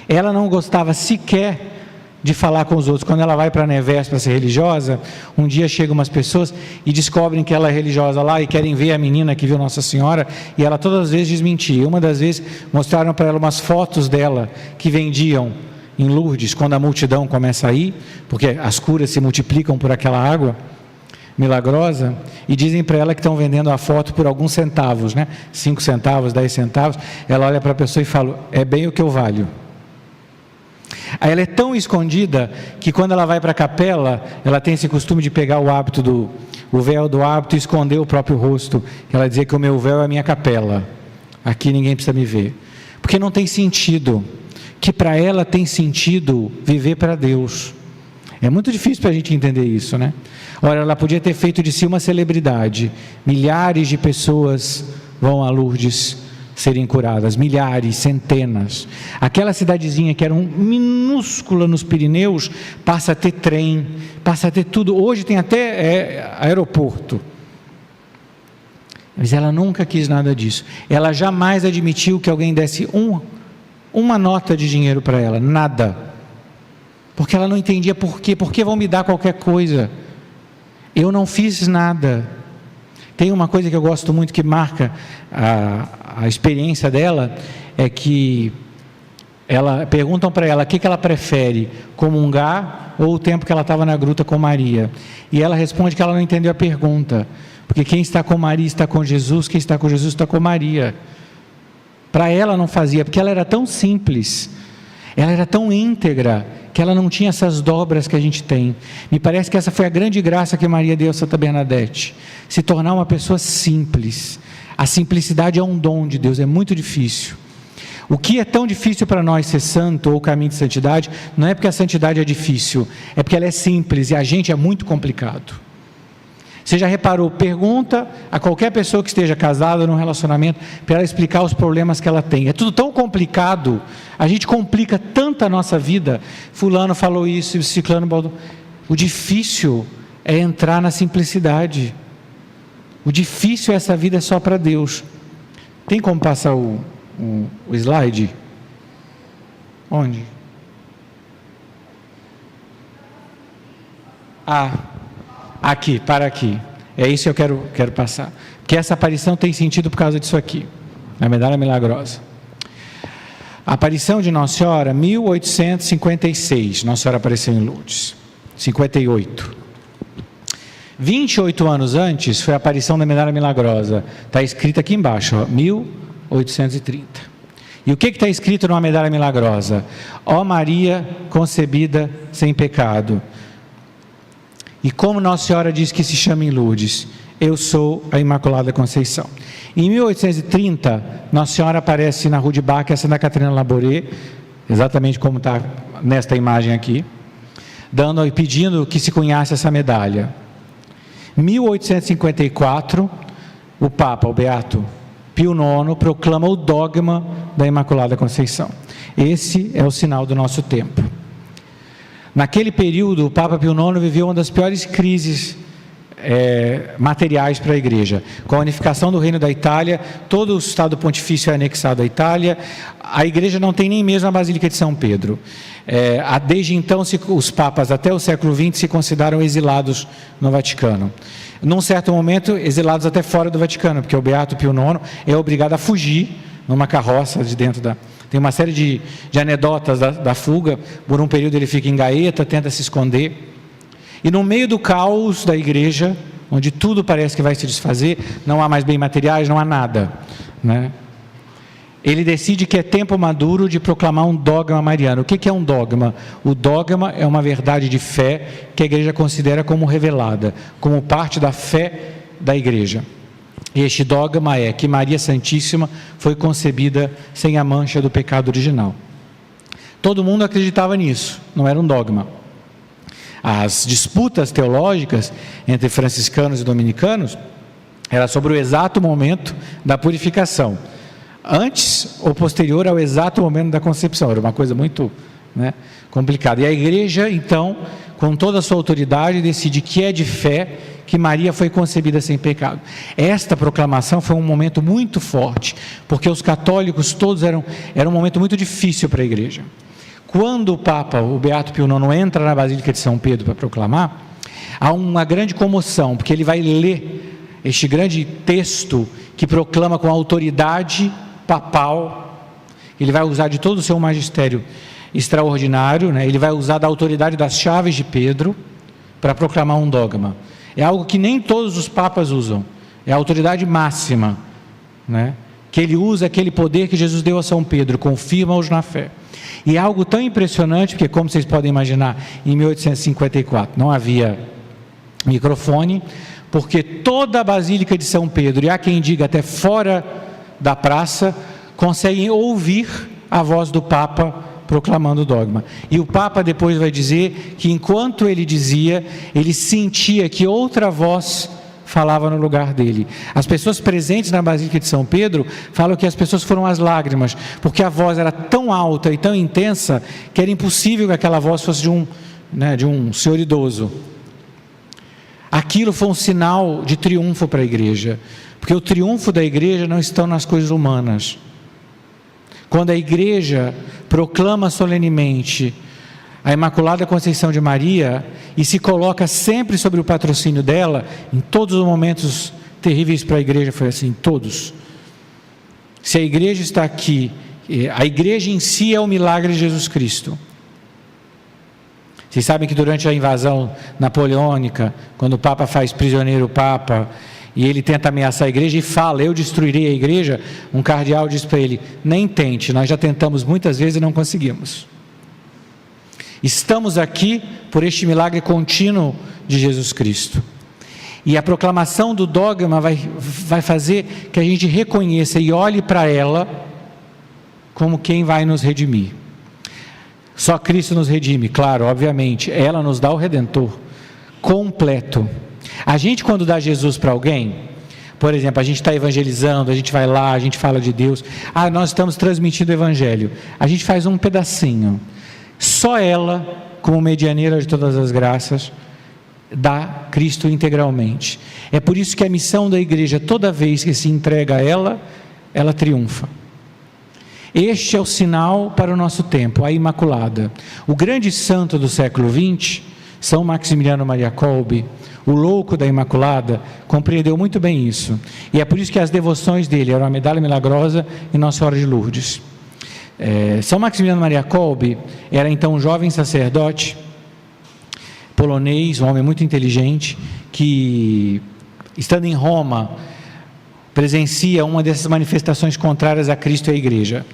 Ela não gostava sequer de falar com os outros. Quando ela vai para Nevers para ser religiosa, um dia chegam umas pessoas e descobrem que ela é religiosa lá e querem ver a menina que viu Nossa Senhora, e ela todas as vezes desmentia. Uma das vezes mostraram para ela umas fotos dela que vendiam em Lourdes, quando a multidão começa a ir, porque as curas se multiplicam por aquela água milagrosa, e dizem para ela que estão vendendo a foto por alguns centavos, 5 centavos, 10 centavos. Ela olha para a pessoa e fala, é bem o que eu valho. Aí ela é tão escondida que quando ela vai para a capela, ela tem esse costume de pegar o véu do hábito e esconder o próprio rosto. Ela dizia que o meu véu é a minha capela, aqui ninguém precisa me ver, porque não tem sentido, que para ela tem sentido viver para Deus. É muito difícil para a gente entender isso, Ora, ela podia ter feito de si uma celebridade. Milhares de pessoas vão a Lourdes serem curadas, milhares, centenas. Aquela cidadezinha que era minúscula nos Pirineus, passa a ter trem, passa a ter tudo. Hoje tem até aeroporto. Mas ela nunca quis nada disso. Ela jamais admitiu que alguém desse uma nota de dinheiro para ela, nada. Porque ela não entendia por quê. Por que vão me dar qualquer coisa? Eu não fiz nada. Tem uma coisa que eu gosto muito que marca a experiência dela, é que perguntam para ela o que ela prefere, comungar ou o tempo que ela estava na gruta com Maria. E ela responde que ela não entendeu a pergunta, porque quem está com Maria está com Jesus, quem está com Jesus está com Maria. Para ela não fazia, porque ela era tão simples, ela era tão íntegra, que ela não tinha essas dobras que a gente tem. Me parece que essa foi a grande graça que Maria deu a Santa Bernadette, se tornar uma pessoa simples. A simplicidade é um dom de Deus, é muito difícil. O que é tão difícil para nós ser santo ou caminho de santidade, não é porque a santidade é difícil, é porque ela é simples e a gente é muito complicado. Você já reparou? Pergunta a qualquer pessoa que esteja casada num relacionamento para ela explicar os problemas que ela tem. É tudo tão complicado, a gente complica tanto a nossa vida. Fulano falou isso, ciclano falou. O difícil é entrar na simplicidade. O difícil é essa vida só para Deus. Tem como passar o slide? Onde? Aqui, para aqui. É isso que eu quero passar. Porque essa aparição tem sentido por causa disso aqui. A medalha milagrosa. A aparição de Nossa Senhora, 1856. Nossa Senhora apareceu em Lourdes. 58. 28 anos antes foi a aparição da medalha milagrosa. Está escrito aqui embaixo, 1830. E o que está escrito numa medalha milagrosa? Ó Maria concebida sem pecado. E como Nossa Senhora diz que se chama em Lourdes, eu sou a Imaculada Conceição. Em 1830, Nossa Senhora aparece na Rue de Bac, essa da Catarina Labouré, exatamente como está nesta imagem aqui, pedindo que se cunhasse essa medalha. 1854, o Papa, o Beato Pio IX, proclama o dogma da Imaculada Conceição. Esse é o sinal do nosso tempo. Naquele período, o Papa Pio IX viveu uma das piores crises materiais para a igreja. Com a unificação do Reino da Itália, todo o Estado Pontifício é anexado à Itália, a igreja não tem nem mesmo a Basílica de São Pedro. Desde então, os papas até o século XX se consideram exilados no Vaticano. Num certo momento, exilados até fora do Vaticano, porque o Beato Pio IX é obrigado a fugir numa carroça de dentro da... Tem uma série de anedotas da fuga. Por um período ele fica em Gaeta, tenta se esconder. E no meio do caos da igreja, onde tudo parece que vai se desfazer, não há mais bem materiais, não há nada, ele decide que é tempo maduro de proclamar um dogma mariano. O que é um dogma? O dogma é uma verdade de fé que a igreja considera como revelada, como parte da fé da igreja. E este dogma é que Maria Santíssima foi concebida sem a mancha do pecado original. Todo mundo acreditava nisso, não era um dogma. As disputas teológicas entre franciscanos e dominicanos era sobre o exato momento da purificação, antes ou posterior ao exato momento da concepção. Era uma coisa muito complicada. E a igreja, então, com toda a sua autoridade, decide que é de fé que Maria foi concebida sem pecado. Esta proclamação foi um momento muito forte, porque os católicos todos era um momento muito difícil para a igreja. Quando o Papa, o Beato Pio IX, entra na Basílica de São Pedro para proclamar, há uma grande comoção, porque ele vai ler este grande texto que proclama com autoridade papal. Ele vai usar de todo o seu magistério extraordinário, ele vai usar da autoridade das chaves de Pedro para proclamar um dogma. É algo que nem todos os papas usam, é a autoridade máxima, que ele usa aquele poder que Jesus deu a São Pedro, confirma-os na fé. E é algo tão impressionante, porque como vocês podem imaginar, em 1854 não havia microfone, porque toda a Basílica de São Pedro, e há quem diga até fora da praça, conseguem ouvir a voz do Papa proclamando o dogma. E o Papa depois vai dizer que enquanto ele dizia, ele sentia que outra voz falava no lugar dele. As pessoas presentes na Basílica de São Pedro falam que as pessoas foram às lágrimas, porque a voz era tão alta e tão intensa que era impossível que aquela voz fosse de um senhor idoso. Aquilo foi um sinal de triunfo para a igreja, porque o triunfo da igreja não está nas coisas humanas. Quando a igreja proclama solenemente a Imaculada Conceição de Maria e se coloca sempre sobre o patrocínio dela, em todos os momentos terríveis para a igreja foi assim, todos. Se a igreja está aqui, a igreja em si é o milagre de Jesus Cristo. Vocês sabem que durante a invasão napoleônica, quando o Papa faz prisioneiro o Papa, e ele tenta ameaçar a igreja e fala, eu destruirei a igreja, um cardeal diz para ele, nem tente, nós já tentamos muitas vezes e não conseguimos. Estamos aqui por este milagre contínuo de Jesus Cristo. E a proclamação do dogma vai fazer que a gente reconheça e olhe para ela como quem vai nos redimir. Só Cristo nos redime, claro, obviamente, ela nos dá o Redentor completo. A gente, quando dá Jesus para alguém, por exemplo, a gente está evangelizando, a gente vai lá, a gente fala de Deus, nós estamos transmitindo o Evangelho, a gente faz um pedacinho, só ela, como medianeira de todas as graças, dá Cristo integralmente. É por isso que a missão da igreja, toda vez que se entrega a ela, ela triunfa. Este é o sinal para o nosso tempo, a Imaculada. O grande santo do século XX, São Maximiliano Maria Kolbe, o louco da Imaculada, compreendeu muito bem isso. E é por isso que as devoções dele eram a Medalha Milagrosa e Nossa Senhora de Lourdes. São Maximiliano Maria Kolbe era então um jovem sacerdote polonês, um homem muito inteligente, que, estando em Roma, presencia uma dessas manifestações contrárias a Cristo e à Igreja.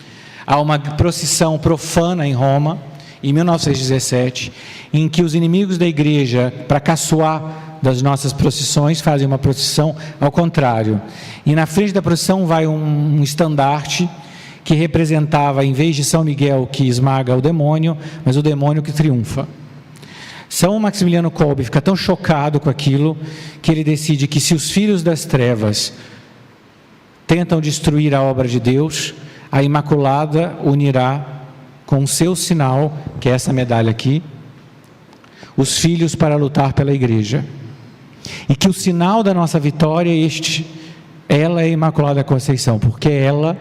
Há uma procissão profana em Roma, em 1917, em que os inimigos da Igreja, para caçoar das nossas procissões, fazem uma procissão ao contrário. E na frente da procissão vai um estandarte que representava, em vez de São Miguel que esmaga o demônio, mas o demônio que triunfa. São Maximiliano Kolbe fica tão chocado com aquilo, que ele decide que se os filhos das trevas tentam destruir a obra de Deus, a Imaculada unirá com o seu sinal, que é essa medalha aqui, os filhos para lutar pela igreja. E que o sinal da nossa vitória é ela é a Imaculada Conceição, porque ela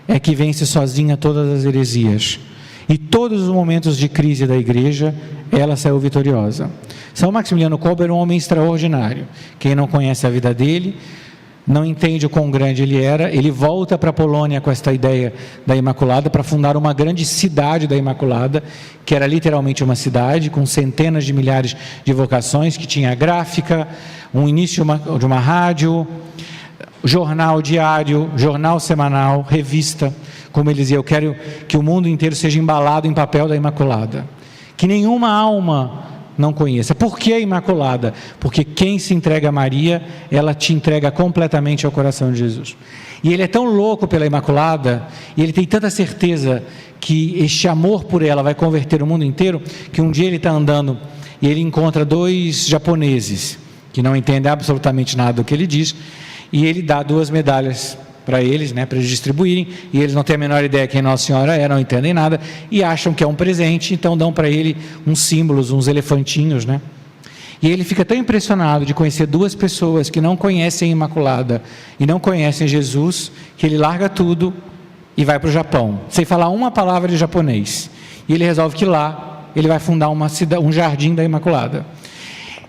é que vence sozinha todas as heresias. E todos os momentos de crise da igreja, ela saiu vitoriosa. São Maximiliano Kolbe era um homem extraordinário. Quem não conhece a vida dele, não entende o quão grande ele era. Ele volta para a Polônia com esta ideia da Imaculada, para fundar uma grande cidade da Imaculada, que era literalmente uma cidade, com centenas de milhares de vocações, que tinha gráfica, um início de uma rádio, jornal diário, jornal semanal, revista, como ele dizia, eu quero que o mundo inteiro seja embalado em papel da Imaculada, que nenhuma alma não conheça. Por que a Imaculada? Porque quem se entrega a Maria, ela te entrega completamente ao coração de Jesus. E ele é tão louco pela Imaculada, e ele tem tanta certeza que este amor por ela vai converter o mundo inteiro, que um dia ele está andando e ele encontra 2 japoneses que não entendem absolutamente nada do que ele diz, e ele dá 2 medalhas para eles, para eles distribuírem, e eles não têm a menor ideia quem Nossa Senhora é, não entendem nada, e acham que é um presente, então dão para ele uns símbolos, uns elefantinhos, e ele fica tão impressionado de conhecer 2 pessoas que não conhecem a Imaculada, e não conhecem Jesus, que ele larga tudo e vai para o Japão, sem falar uma palavra de japonês, e ele resolve que lá, ele vai fundar um jardim da Imaculada.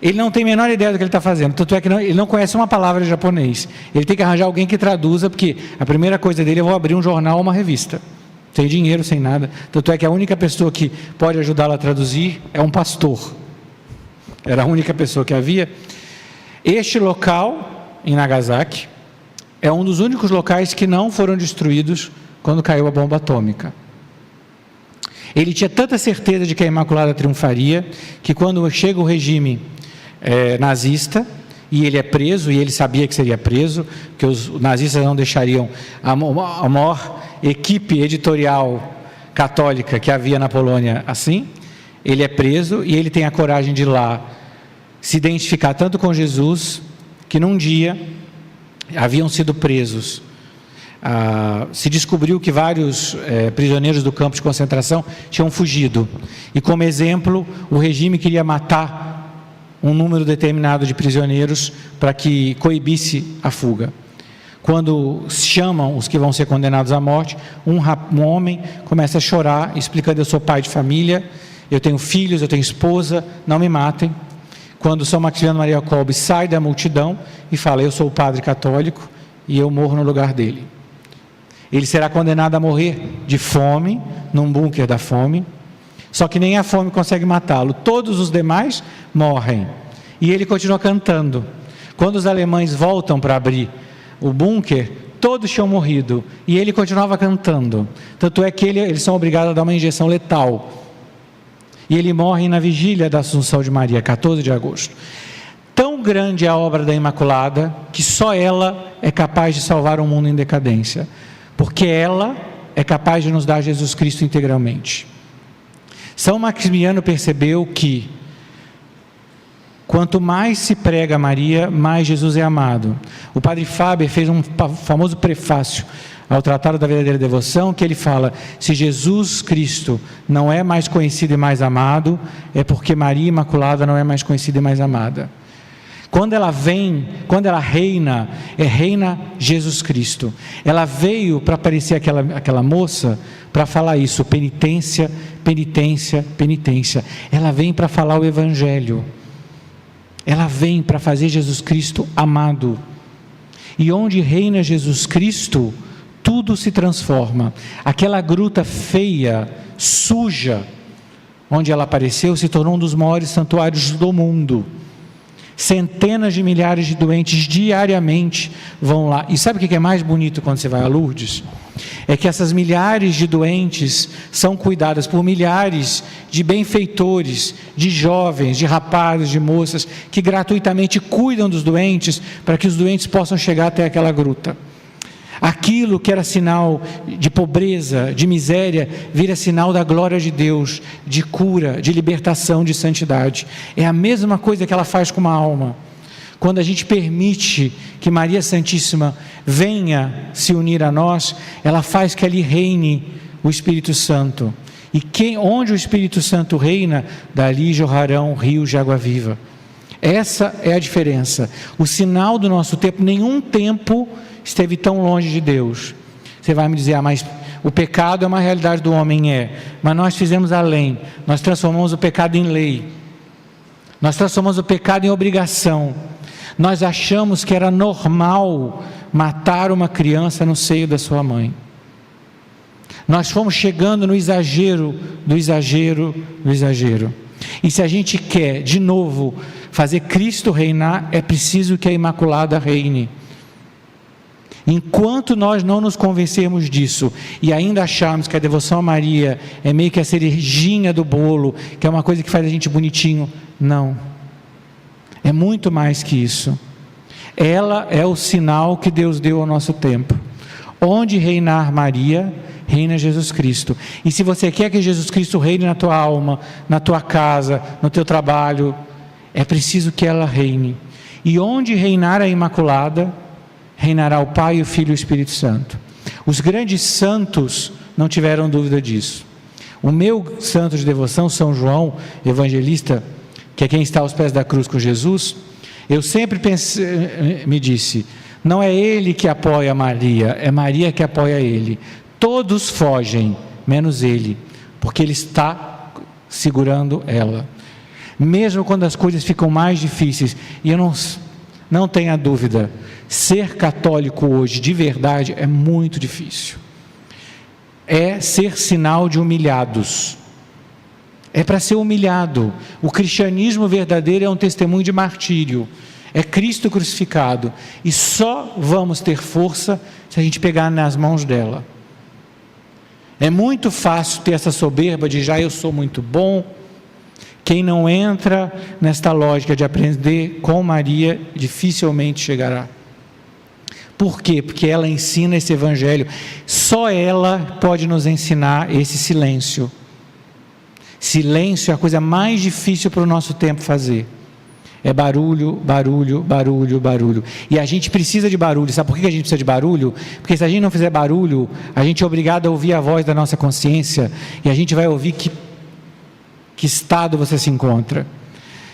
Ele não tem a menor ideia do que ele está fazendo, tanto é que ele não conhece uma palavra de japonês, ele tem que arranjar alguém que traduza, porque a primeira coisa dele é: eu vou abrir um jornal ou uma revista, sem dinheiro, sem nada, tanto é que a única pessoa que pode ajudá-lo a traduzir é um pastor, era a única pessoa que havia. Este local, em Nagasaki, é um dos únicos locais que não foram destruídos quando caiu a bomba atômica. Ele tinha tanta certeza de que a Imaculada triunfaria, que quando chega o regime nazista, e ele é preso, e ele sabia que seria preso, que os nazistas não deixariam a maior equipe editorial católica que havia na Polônia assim. Ele é preso, e ele tem a coragem de ir lá se identificar tanto com Jesus, que num dia haviam sido presos, se descobriu que vários prisioneiros do campo de concentração tinham fugido, e como exemplo o regime queria matar um número determinado de prisioneiros para que coibisse a fuga. Quando chamam os que vão ser condenados à morte, um homem começa a chorar, explicando: eu sou pai de família, eu tenho filhos, eu tenho esposa, não me matem. Quando São Maximiliano Maria Kolbe sai da multidão e fala: eu sou o padre católico e eu morro no lugar dele. Ele será condenado a morrer de fome, num bunker da fome, só que nem a fome consegue matá-lo, todos os demais morrem, e ele continua cantando. Quando os alemães voltam para abrir o bunker, todos tinham morrido, e ele continuava cantando, tanto é que eles são obrigados a dar uma injeção letal, e ele morre na vigília da Assunção de Maria, 14 de agosto. Tão grande é a obra da Imaculada, que só ela é capaz de salvar o mundo em decadência, porque ela é capaz de nos dar Jesus Cristo integralmente. São Maximiliano percebeu que quanto mais se prega a Maria, mais Jesus é amado. O padre Faber fez um famoso prefácio ao Tratado da Verdadeira Devoção, que ele fala: se Jesus Cristo não é mais conhecido e mais amado, é porque Maria Imaculada não é mais conhecida e mais amada. Quando ela vem, quando ela reina, reina Jesus Cristo. Ela veio para parecer aquela moça, para falar isso: penitência, penitência, penitência. Ela vem para falar o Evangelho. Ela vem para fazer Jesus Cristo amado. E onde reina Jesus Cristo, tudo se transforma. Aquela gruta feia, suja, onde ela apareceu, se tornou um dos maiores santuários do mundo. Centenas de milhares de doentes diariamente vão lá. E sabe o que é mais bonito quando você vai a Lourdes? É que essas milhares de doentes são cuidadas por milhares de benfeitores, de jovens, de rapazes, de moças, que gratuitamente cuidam dos doentes, para que os doentes possam chegar até aquela gruta. Aquilo que era sinal de pobreza, de miséria, vira sinal da glória de Deus, de cura, de libertação, de santidade. É a mesma coisa que ela faz com uma alma. Quando a gente permite que Maria Santíssima venha se unir a nós, ela faz que ali reine o Espírito Santo. E onde o Espírito Santo reina, dali jorrarão rios de água viva. Essa é a diferença. O sinal do nosso tempo, nenhum tempo esteve tão longe de Deus. Você vai me dizer: mas o pecado é uma realidade do homem. Mas nós fizemos além, nós transformamos o pecado em lei, nós transformamos o pecado em obrigação. Nós achamos que era normal matar uma criança no seio da sua mãe. Nós fomos chegando no exagero, do exagero, do exagero. E se a gente quer de novo fazer Cristo reinar, é preciso que a Imaculada reine. Enquanto nós não nos convencermos disso e ainda acharmos que a devoção a Maria é meio que a cerejinha do bolo, que é uma coisa que faz a gente bonitinho, não. É muito mais que isso. Ela é o sinal que Deus deu ao nosso tempo. Onde reinar Maria, reina Jesus Cristo. E se você quer que Jesus Cristo reine na tua alma, na tua casa, no teu trabalho, é preciso que ela reine. E onde reinar a Imaculada, reinará o Pai, o Filho e o Espírito Santo. Os grandes santos não tiveram dúvida disso. O meu santo de devoção, São João Evangelista, que é quem está aos pés da cruz com Jesus, eu sempre me disse, não é ele que apoia Maria, é Maria que apoia ele. Todos fogem, menos ele, porque ele está segurando ela. Mesmo quando as coisas ficam mais difíceis, e eu não tenha dúvida, ser católico hoje de verdade é muito difícil. É ser sinal de humilhados. É para ser humilhado. O cristianismo verdadeiro é um testemunho de martírio. É Cristo crucificado. E só vamos ter força se a gente pegar nas mãos dela. É muito fácil ter essa soberba de já eu sou muito bom. Quem não entra nesta lógica de aprender com Maria, dificilmente chegará. Por quê? Porque ela ensina esse evangelho. Só ela pode nos ensinar esse silêncio. Silêncio é a coisa mais difícil para o nosso tempo fazer. É barulho, barulho, barulho, barulho. E a gente precisa de barulho. Sabe por que a gente precisa de barulho? Porque se a gente não fizer barulho, a gente é obrigado a ouvir a voz da nossa consciência. E a gente vai ouvir que estado você se encontra.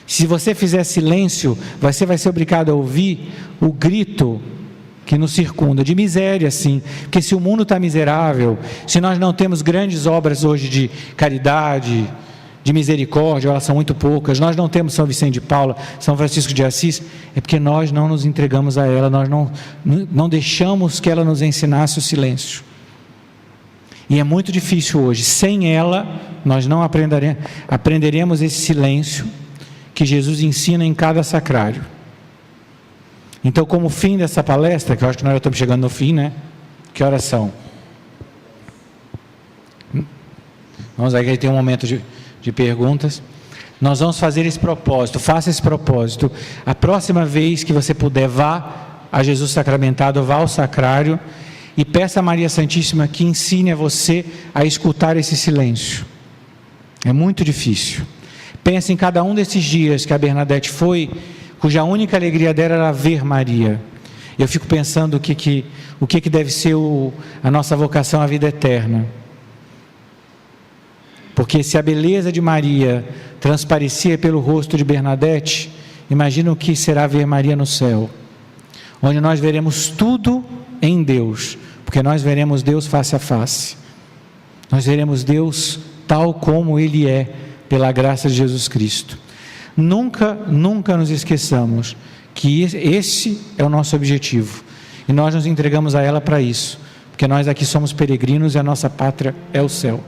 Se você fizer silêncio, você vai ser obrigado a ouvir o grito que nos circunda, de miséria, sim. Porque se o mundo está miserável, se nós não temos grandes obras hoje de caridade, de misericórdia, elas são muito poucas, nós não temos São Vicente de Paula, São Francisco de Assis, é porque nós não nos entregamos a ela, nós não deixamos que ela nos ensinasse o silêncio. E é muito difícil hoje. Sem ela, nós não aprenderemos esse silêncio que Jesus ensina em cada sacrário. Então, como fim dessa palestra, que eu acho que nós já estamos chegando no fim, né? Que horas são? Vamos aí, que aí tem um momento de perguntas. Nós vamos fazer esse propósito, faça esse propósito. A próxima vez que você puder, vá a Jesus sacramentado, vá ao sacrário e peça a Maria Santíssima que ensine a você a escutar esse silêncio. É muito difícil. Pense em cada um desses dias que a Bernadette foi, cuja única alegria dela era ver Maria. Eu fico pensando o que deve ser a nossa vocação à vida eterna. Porque se a beleza de Maria transparecia pelo rosto de Bernadette, imagina o que será ver Maria no céu, onde nós veremos tudo em Deus, porque nós veremos Deus face a face. Nós veremos Deus tal como Ele é, pela graça de Jesus Cristo. Nunca nos esqueçamos que esse é o nosso objetivo, e nós nos entregamos a ela para isso, porque nós aqui somos peregrinos e a nossa pátria é o céu.